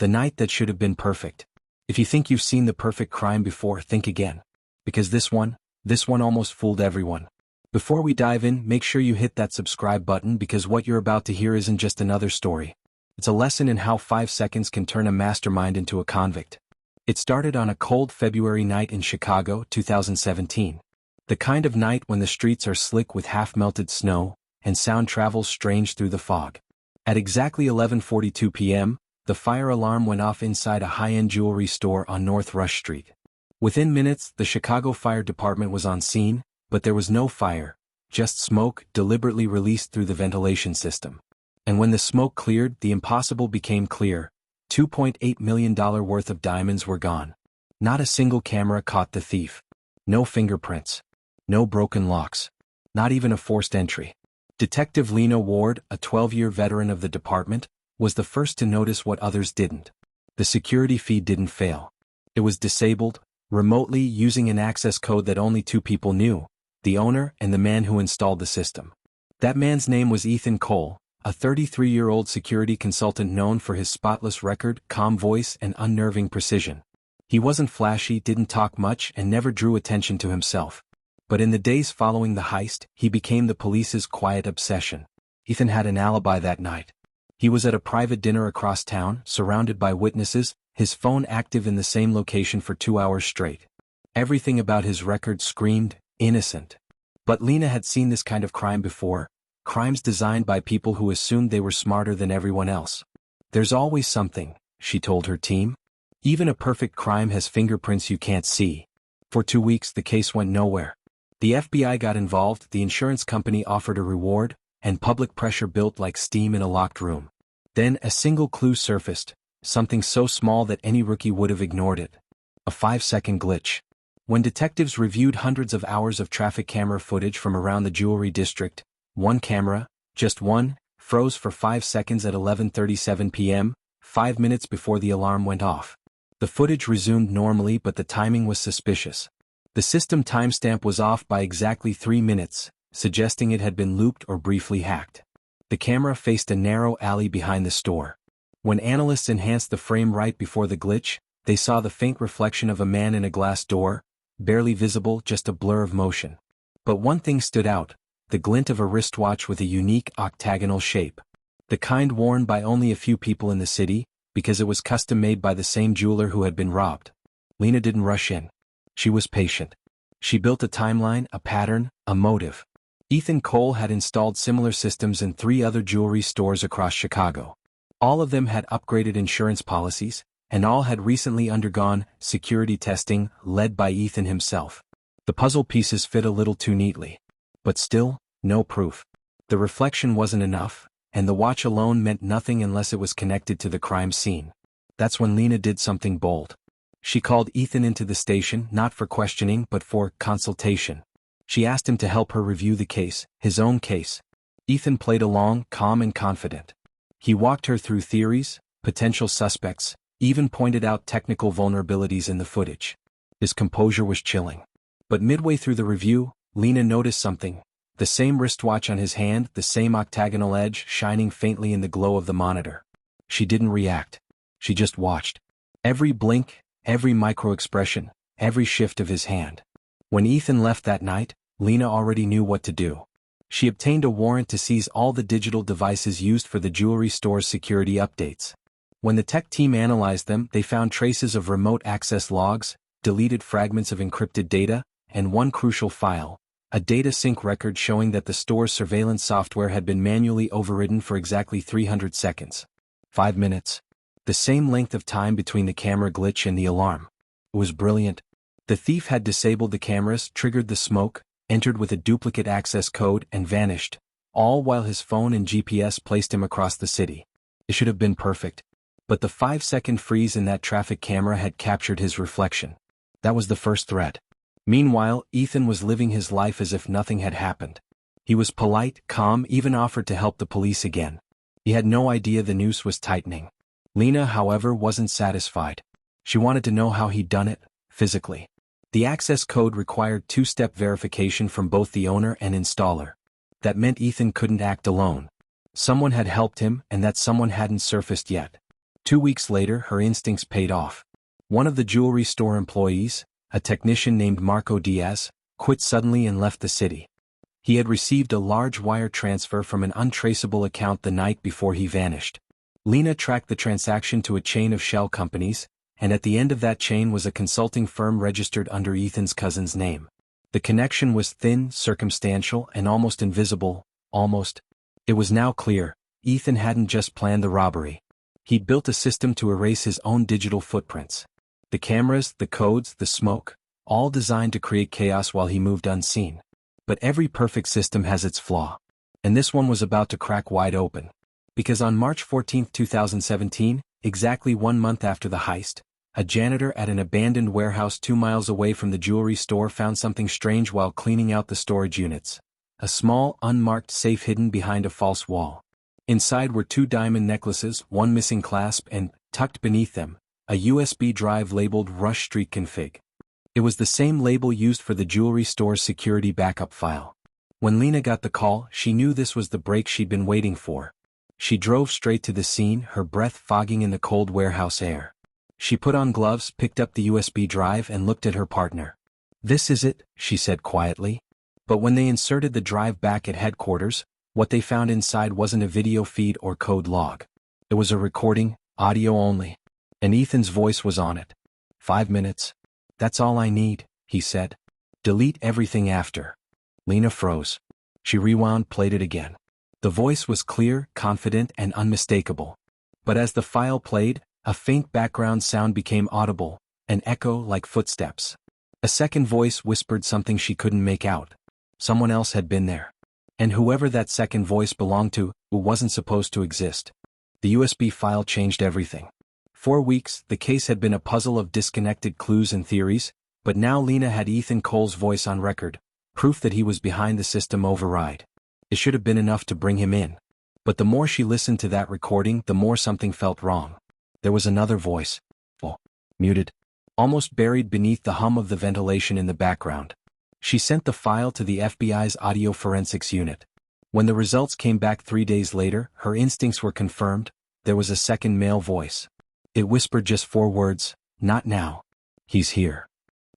The night that should have been perfect. If you think you've seen the perfect crime before, think again. Because this one almost fooled everyone. Before we dive in, make sure you hit that subscribe button because what you're about to hear isn't just another story. It's a lesson in how 5 seconds can turn a mastermind into a convict. It started on a cold February night in Chicago, 2017. The kind of night when the streets are slick with half-melted snow, and sound travels strange through the fog. At exactly 11:42 p.m., the fire alarm went off inside a high-end jewelry store on North Rush Street. Within minutes, the Chicago Fire Department was on scene, but there was no fire, just smoke deliberately released through the ventilation system. And when the smoke cleared, the impossible became clear. $2.8 million worth of diamonds were gone. Not a single camera caught the thief. No fingerprints. No broken locks. Not even a forced entry. Detective Lena Ward, a 12-year veteran of the department, was the first to notice what others didn't. The security feed didn't fail. It was disabled, remotely using an access code that only 2 people knew, the owner and the man who installed the system. That man's name was Ethan Cole, a 33-year-old security consultant known for his spotless record, calm voice, and unnerving precision. He wasn't flashy, didn't talk much, and never drew attention to himself. But in the days following the heist, he became the police's quiet obsession. Ethan had an alibi that night. He was at a private dinner across town, surrounded by witnesses, his phone active in the same location for 2 hours straight. Everything about his record screamed, innocent. But Lena had seen this kind of crime before, crimes designed by people who assumed they were smarter than everyone else. There's always something, she told her team. Even a perfect crime has fingerprints you can't see. For 2 weeks the case went nowhere. The FBI got involved, the insurance company offered a reward, and public pressure built like steam in a locked room. Then a single clue surfaced, something so small that any rookie would have ignored it. A 5-second glitch. When detectives reviewed hundreds of hours of traffic camera footage from around the jewelry district, one camera, just one, froze for 5 seconds at 11:37 p.m., 5 minutes before the alarm went off. The footage resumed normally, but the timing was suspicious. The system timestamp was off by exactly 3 minutes, suggesting it had been looped or briefly hacked. The camera faced a narrow alley behind the store. When analysts enhanced the frame right before the glitch, they saw the faint reflection of a man in a glass door, barely visible, just a blur of motion. But one thing stood out, the glint of a wristwatch with a unique octagonal shape. The kind worn by only a few people in the city, because it was custom-made by the same jeweler who had been robbed. Lena didn't rush in. She was patient. She built a timeline, a pattern, a motive. Ethan Cole had installed similar systems in 3 other jewelry stores across Chicago. All of them had upgraded insurance policies, and all had recently undergone security testing led by Ethan himself. The puzzle pieces fit a little too neatly. But still, no proof. The reflection wasn't enough, and the watch alone meant nothing unless it was connected to the crime scene. That's when Lena did something bold. She called Ethan into the station, not for questioning but for consultation. She asked him to help her review the case, his own case. Ethan played along, calm and confident. He walked her through theories, potential suspects, even pointed out technical vulnerabilities in the footage. His composure was chilling. But midway through the review, Lena noticed something. The same wristwatch on his hand, the same octagonal edge shining faintly in the glow of the monitor. She didn't react. She just watched. Every blink, every micro-expression, every shift of his hand. When Ethan left that night, Lena already knew what to do. She obtained a warrant to seize all the digital devices used for the jewelry store's security updates. When the tech team analyzed them, they found traces of remote access logs, deleted fragments of encrypted data, and one crucial file, a data sync record showing that the store's surveillance software had been manually overridden for exactly 300 seconds. 5 minutes. The same length of time between the camera glitch and the alarm. It was brilliant. The thief had disabled the cameras, triggered the smoke, entered with a duplicate access code, and vanished, all while his phone and GPS placed him across the city. It should have been perfect. But the 5-second freeze in that traffic camera had captured his reflection. That was the first threat. Meanwhile, Ethan was living his life as if nothing had happened. He was polite, calm, even offered to help the police again. He had no idea the noose was tightening. Lena, however, wasn't satisfied. She wanted to know how he'd done it, physically. The access code required 2-step verification from both the owner and installer. That meant Ethan couldn't act alone. Someone had helped him, and that someone hadn't surfaced yet. 2 weeks later, her instincts paid off. One of the jewelry store employees, a technician named Marco Diaz, quit suddenly and left the city. He had received a large wire transfer from an untraceable account the night before he vanished. Lena tracked the transaction to a chain of shell companies, and at the end of that chain was a consulting firm registered under Ethan's cousin's name. The connection was thin, circumstantial, and almost invisible, almost. It was now clear, Ethan hadn't just planned the robbery. He'd built a system to erase his own digital footprints. The cameras, the codes, the smoke, all designed to create chaos while he moved unseen. But every perfect system has its flaw. And this one was about to crack wide open. Because on March 14, 2017, exactly 1 month after the heist, a janitor at an abandoned warehouse 2 miles away from the jewelry store found something strange while cleaning out the storage units. A small, unmarked safe hidden behind a false wall. Inside were 2 diamond necklaces, one missing clasp, and, tucked beneath them, a USB drive labeled Rush Street Config. It was the same label used for the jewelry store's security backup file. When Lena got the call, she knew this was the break she'd been waiting for. She drove straight to the scene, her breath fogging in the cold warehouse air. She put on gloves, picked up the USB drive, and looked at her partner. "This is it," she said quietly. But when they inserted the drive back at headquarters, what they found inside wasn't a video feed or code log. It was a recording, audio only. And Ethan's voice was on it. 5 minutes. "That's all I need," he said. "Delete everything after." Lena froze. She rewound, played it again. The voice was clear, confident, and unmistakable. But as the file played, a faint background sound became audible, an echo like footsteps. A second voice whispered something she couldn't make out. Someone else had been there. And whoever that second voice belonged to, who wasn't supposed to exist. The USB file changed everything. 4 weeks, the case had been a puzzle of disconnected clues and theories, but now Lena had Ethan Cole's voice on record, proof that he was behind the system override. It should have been enough to bring him in. But the more she listened to that recording, the more something felt wrong. There was another voice. Oh, muted. Almost buried beneath the hum of the ventilation in the background. She sent the file to the FBI's audio forensics unit. When the results came back 3 days later, her instincts were confirmed. There was a second male voice. It whispered just 4 words, "Not now. He's here."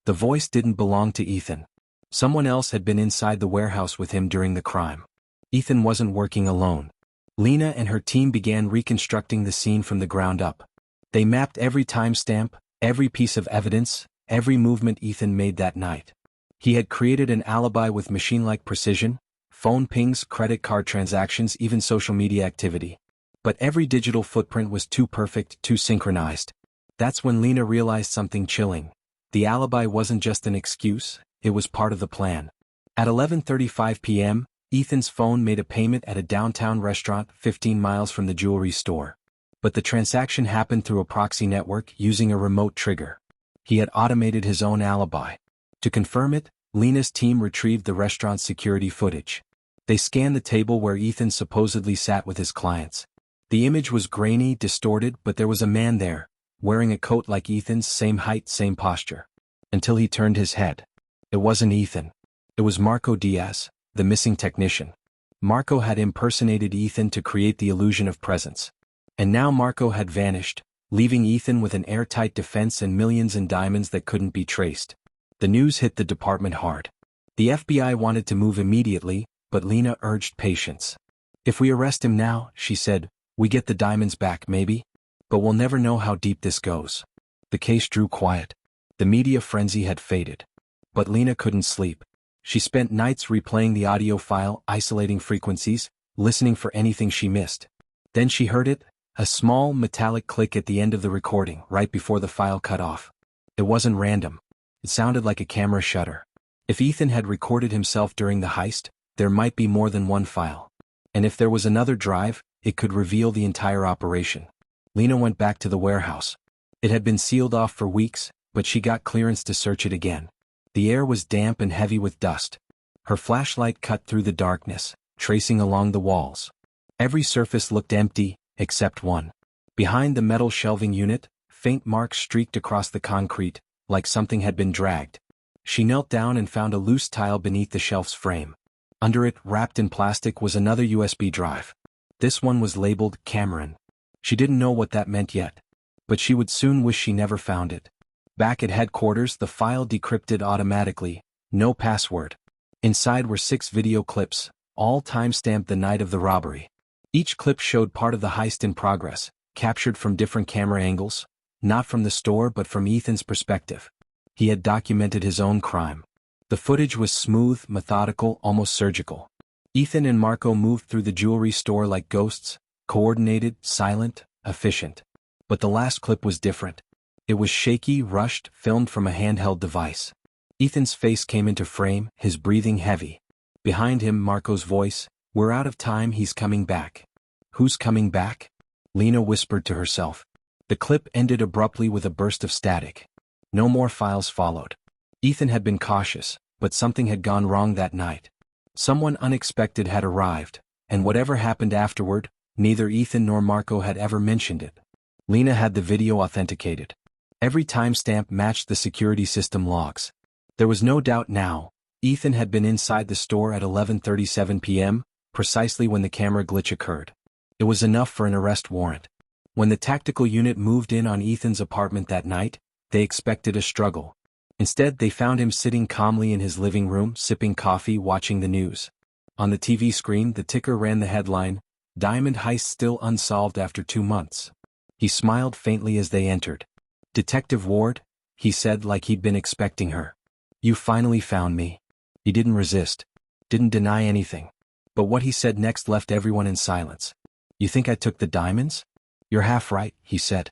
The voice didn't belong to Ethan. Someone else had been inside the warehouse with him during the crime. Ethan wasn't working alone. Lena and her team began reconstructing the scene from the ground up. They mapped every timestamp, every piece of evidence, every movement Ethan made that night. He had created an alibi with machine-like precision, phone pings, credit card transactions, even social media activity. But every digital footprint was too perfect, too synchronized. That's when Lena realized something chilling. The alibi wasn't just an excuse, it was part of the plan. At 11:35 p.m., Ethan's phone made a payment at a downtown restaurant 15 miles from the jewelry store. But the transaction happened through a proxy network using a remote trigger. He had automated his own alibi. To confirm it, Lena's team retrieved the restaurant's security footage. They scanned the table where Ethan supposedly sat with his clients. The image was grainy, distorted, but there was a man there, wearing a coat like Ethan's, same height, same posture. Until he turned his head. It wasn't Ethan. It was Marco Diaz, the missing technician. Marco had impersonated Ethan to create the illusion of presence. And now Marco had vanished, leaving Ethan with an airtight defense and millions in diamonds that couldn't be traced. The news hit the department hard. The FBI wanted to move immediately, but Lena urged patience. "If we arrest him now," she said, "we get the diamonds back, maybe? But we'll never know how deep this goes." The case drew quiet. The media frenzy had faded. But Lena couldn't sleep. She spent nights replaying the audio file, isolating frequencies, listening for anything she missed. Then she heard it, a small, metallic click at the end of the recording, right before the file cut off. It wasn't random. It sounded like a camera shutter. If Ethan had recorded himself during the heist, there might be more than one file. And if there was another drive, it could reveal the entire operation. Lena went back to the warehouse. It had been sealed off for weeks, but she got clearance to search it again. The air was damp and heavy with dust. Her flashlight cut through the darkness, tracing along the walls. Every surface looked empty, except one. Behind the metal shelving unit, faint marks streaked across the concrete, like something had been dragged. She knelt down and found a loose tile beneath the shelf's frame. Under it, wrapped in plastic, was another USB drive. This one was labeled Cameron. She didn't know what that meant yet. But she would soon wish she never found it. Back at headquarters, the file decrypted automatically, no password. Inside were 6 video clips, all time-stamped the night of the robbery. Each clip showed part of the heist in progress, captured from different camera angles, not from the store but from Ethan's perspective. He had documented his own crime. The footage was smooth, methodical, almost surgical. Ethan and Marco moved through the jewelry store like ghosts, coordinated, silent, efficient. But the last clip was different. It was shaky, rushed, filmed from a handheld device. Ethan's face came into frame, his breathing heavy. Behind him, Marco's voice, "We're out of time, he's coming back." "Who's coming back?" Lena whispered to herself. The clip ended abruptly with a burst of static. No more files followed. Ethan had been cautious, but something had gone wrong that night. Someone unexpected had arrived, and whatever happened afterward, neither Ethan nor Marco had ever mentioned it. Lena had the video authenticated. Every timestamp matched the security system logs. There was no doubt now, Ethan had been inside the store at 11:37 p.m., precisely when the camera glitch occurred. It was enough for an arrest warrant. When the tactical unit moved in on Ethan's apartment that night, they expected a struggle. Instead, they found him sitting calmly in his living room, sipping coffee, watching the news. On the TV screen, the ticker ran the headline, "Diamond Heist Still Unsolved After 2 Months." He smiled faintly as they entered. "Detective Ward," he said like he'd been expecting her. "You finally found me." He didn't resist. Didn't deny anything. But what he said next left everyone in silence. "You think I took the diamonds?" "You're half right," he said.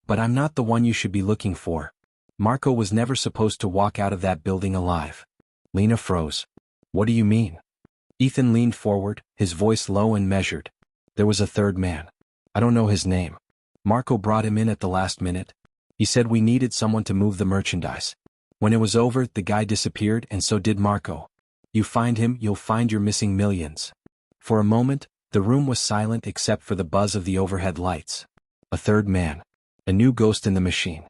"But I'm not the one you should be looking for." Marco was never supposed to walk out of that building alive. Lena froze. "What do you mean?" Ethan leaned forward, his voice low and measured. "There was a third man. I don't know his name. Marco brought him in at the last minute. He said we needed someone to move the merchandise. When it was over, the guy disappeared and so did Marco. You find him, you'll find your missing millions." For a moment, the room was silent except for the buzz of the overhead lights. A third man. A new ghost in the machine.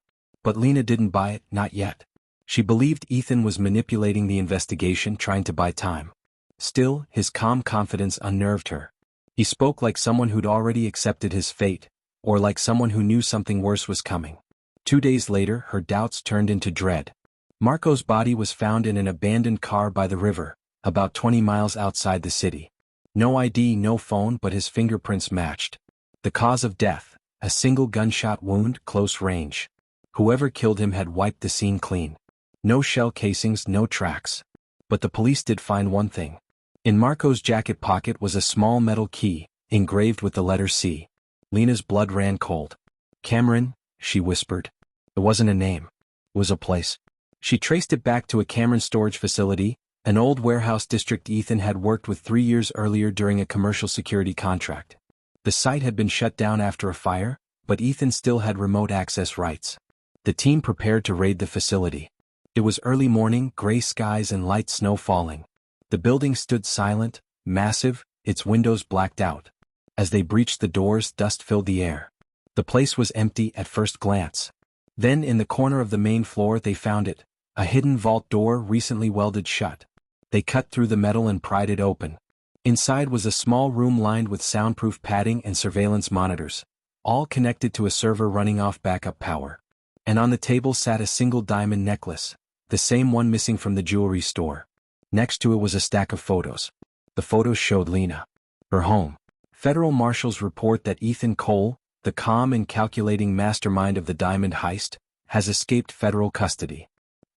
But Lena didn't buy it, not yet. She believed Ethan was manipulating the investigation, trying to buy time. Still, his calm confidence unnerved her. He spoke like someone who'd already accepted his fate, or like someone who knew something worse was coming. 2 days later, her doubts turned into dread. Marco's body was found in an abandoned car by the river, about 20 miles outside the city. No ID, no phone, but his fingerprints matched. The cause of death, a single gunshot wound, close range. Whoever killed him had wiped the scene clean. No shell casings, no tracks. But the police did find one thing. In Marco's jacket pocket was a small metal key, engraved with the letter C. Lena's blood ran cold. "Cameron," she whispered. It wasn't a name. It was a place. She traced it back to a Cameron storage facility, an old warehouse district Ethan had worked with 3 years earlier during a commercial security contract. The site had been shut down after a fire, but Ethan still had remote access rights. The team prepared to raid the facility. It was early morning, gray skies and light snow falling. The building stood silent, massive, its windows blacked out. As they breached the doors, dust filled the air. The place was empty at first glance. Then in the corner of the main floor they found it, a hidden vault door recently welded shut. They cut through the metal and pried it open. Inside was a small room lined with soundproof padding and surveillance monitors, all connected to a server running off backup power. And on the table sat a single diamond necklace, the same one missing from the jewelry store. Next to it was a stack of photos. The photos showed Lena. Her home. Federal marshals report that Ethan Cole, the calm and calculating mastermind of the diamond heist, has escaped federal custody.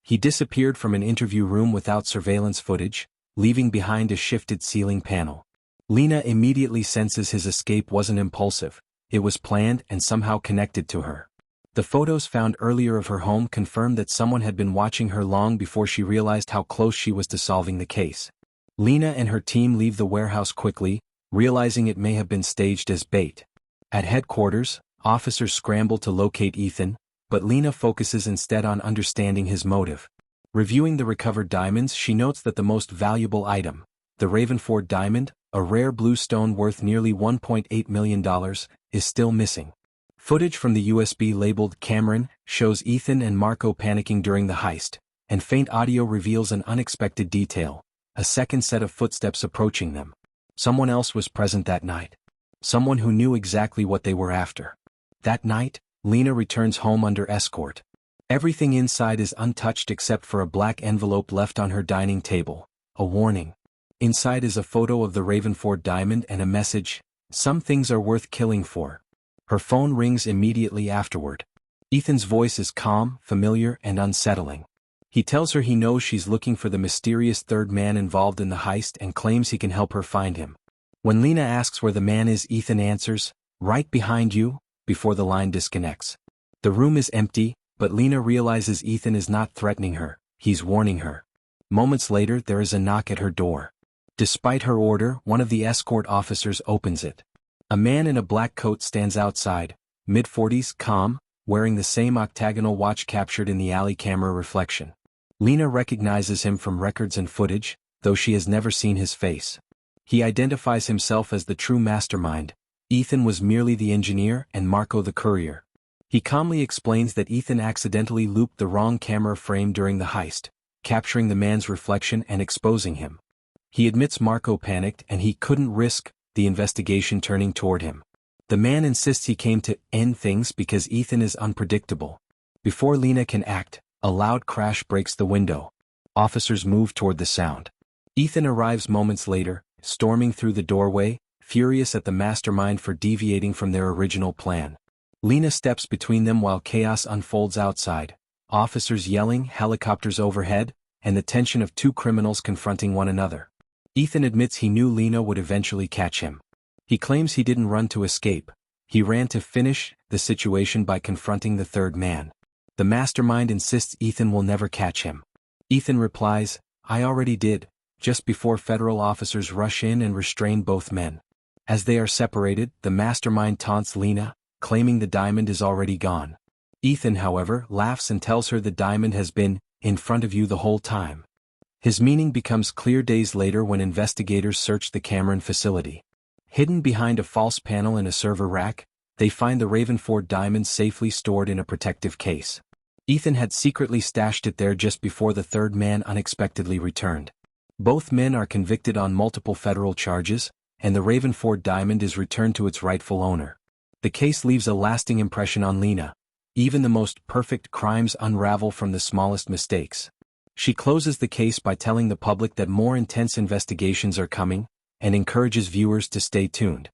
He disappeared from an interview room without surveillance footage, leaving behind a shifted ceiling panel. Lena immediately senses his escape wasn't impulsive, it was planned and somehow connected to her. The photos found earlier of her home confirmed that someone had been watching her long before she realized how close she was to solving the case. Lena and her team leave the warehouse quickly, realizing it may have been staged as bait. At headquarters, officers scramble to locate Ethan, but Lena focuses instead on understanding his motive. Reviewing the recovered diamonds, she notes that the most valuable item, the Ravenford diamond, a rare blue stone worth nearly $1.8 million, is still missing. Footage from the USB labeled Cameron shows Ethan and Marco panicking during the heist, and faint audio reveals an unexpected detail, a second set of footsteps approaching them. Someone else was present that night. someone who knew exactly what they were after. That night, Lena returns home under escort. Everything inside is untouched except for a black envelope left on her dining table, a warning. Inside is a photo of the Ravenford diamond and a message, "Some things are worth killing for." Her phone rings immediately afterward. Ethan's voice is calm, familiar, and unsettling. He tells her he knows she's looking for the mysterious third man involved in the heist and claims he can help her find him. When Lena asks where the man is, Ethan answers, "Right behind you," before the line disconnects. The room is empty, but Lena realizes Ethan is not threatening her, he's warning her. Moments later, there is a knock at her door. Despite her order, one of the escort officers opens it. A man in a black coat stands outside, mid-40s, calm, wearing the same octagonal watch captured in the alley camera reflection. Lena recognizes him from records and footage, though she has never seen his face. He identifies himself as the true mastermind. Ethan was merely the engineer and Marco the courier. He calmly explains that Ethan accidentally looped the wrong camera frame during the heist, capturing the man's reflection and exposing him. He admits Marco panicked and he couldn't risk the investigation turning toward him. The man insists he came to end things because Ethan is unpredictable. Before Lena can act, a loud crash breaks the window. Officers move toward the sound. Ethan arrives moments later, storming through the doorway, furious at the mastermind for deviating from their original plan. Lena steps between them while chaos unfolds outside, officers yelling, helicopters overhead, and the tension of two criminals confronting one another. Ethan admits he knew Lena would eventually catch him. He claims he didn't run to escape. He ran to finish the situation by confronting the third man. The mastermind insists Ethan will never catch him. Ethan replies, "I already did," just before federal officers rush in and restrain both men. As they are separated, the mastermind taunts Lena, claiming the diamond is already gone. Ethan, however, laughs and tells her the diamond has been in front of you the whole time. His meaning becomes clear days later when investigators search the Cameron facility. Hidden behind a false panel in a server rack, they find the Ravenford diamond safely stored in a protective case. Ethan had secretly stashed it there just before the third man unexpectedly returned. Both men are convicted on multiple federal charges, and the Ravenford diamond is returned to its rightful owner. The case leaves a lasting impression on Lena. Even the most perfect crimes unravel from the smallest mistakes. She closes the case by telling the public that more intense investigations are coming, and encourages viewers to stay tuned.